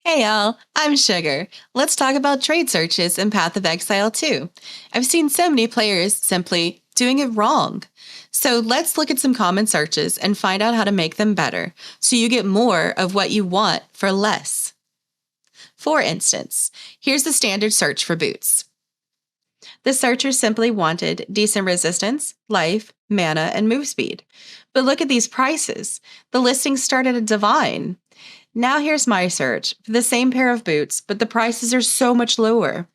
Hey y'all, I'm Sugar. Let's talk about trade searches in Path of Exile 2. I've seen so many players simply doing it wrong. So let's look at some common searches and find out how to make them better so you get more of what you want for less. For instance, here's the standard search for boots. The searcher simply wanted decent resistance, life, mana, and move speed. But look at these prices. The listings start at a divine. Now here's my search for the same pair of boots, but the prices are so much lower.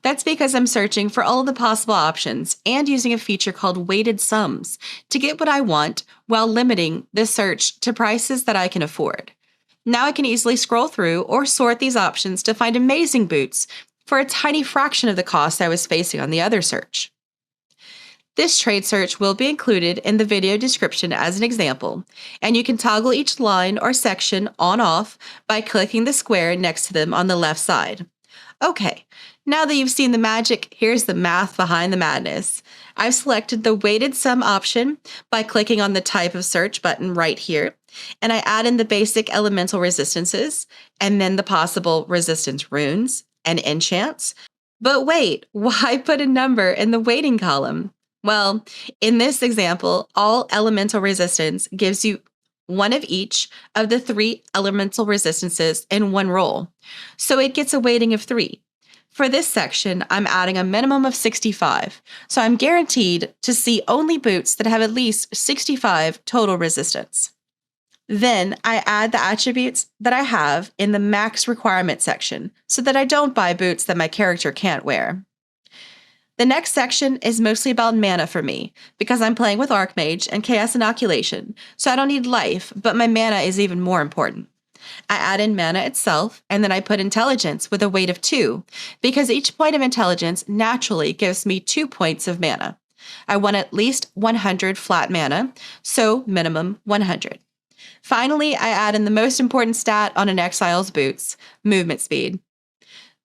That's because I'm searching for all of the possible options and using a feature called weighted sums to get what I want while limiting the search to prices that I can afford. Now I can easily scroll through or sort these options to find amazing boots for a tiny fraction of the cost I was facing on the other search. This trade search will be included in the video description as an example, and you can toggle each line or section on-off by clicking the square next to them on the left side. Okay, now that you've seen the magic, here's the math behind the madness. I've selected the weighted sum option by clicking on the type of search button right here, and I add in the basic elemental resistances, and then the possible resistance runes and enchants. But wait, why put a number in the weighting column? Well, in this example, all elemental resistance gives you one of each of the 3 elemental resistances in one roll. So it gets a weighting of 3. For this section, I'm adding a minimum of 65. So I'm guaranteed to see only boots that have at least 65 total resistance. Then I add the attributes that I have in the max requirement section so that I don't buy boots that my character can't wear. The next section is mostly about mana for me, because I'm playing with Archmage and Chaos Inoculation, so I don't need life, but my mana is even more important. I add in mana itself, and then I put intelligence with a weight of 2, because each point of intelligence naturally gives me 2 points of mana. I want at least 100 flat mana, so minimum 100. Finally, I add in the most important stat on an exile's boots, movement speed.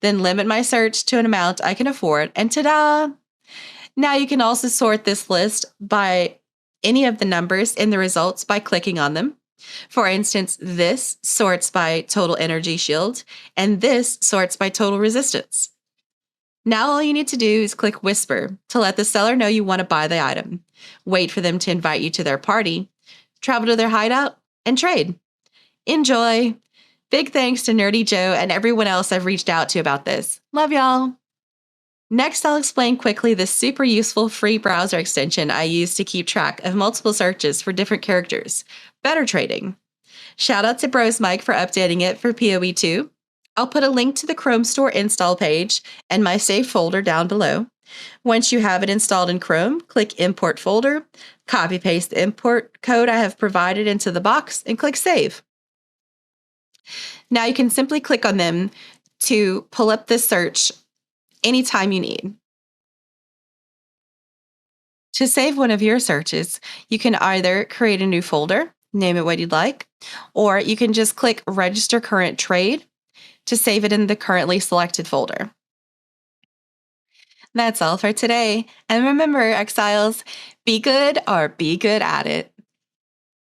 Then limit my search to an amount I can afford, and ta-da! Now you can also sort this list by any of the numbers in the results by clicking on them. For instance, this sorts by total energy shield, and this sorts by total resistance. Now all you need to do is click Whisper to let the seller know you want to buy the item, wait for them to invite you to their party, travel to their hideout, and trade. Enjoy! Big thanks to Nerdy Joe and everyone else I've reached out to about this. Love y'all! Next, I'll explain quickly this super useful free browser extension I use to keep track of multiple searches for different characters. Better trading. Shout out to Bros Mike for updating it for PoE 2. I'll put a link to the Chrome Store install page and my save folder down below. Once you have it installed in Chrome, click Import Folder, copy paste the import code I have provided into the box, and click Save. Now you can simply click on them to pull up this search anytime you need. To save one of your searches, you can either create a new folder, name it what you'd like, or you can just click Register Current Trade to save it in the currently selected folder. That's all for today. And remember, Exiles, be good or be good at it.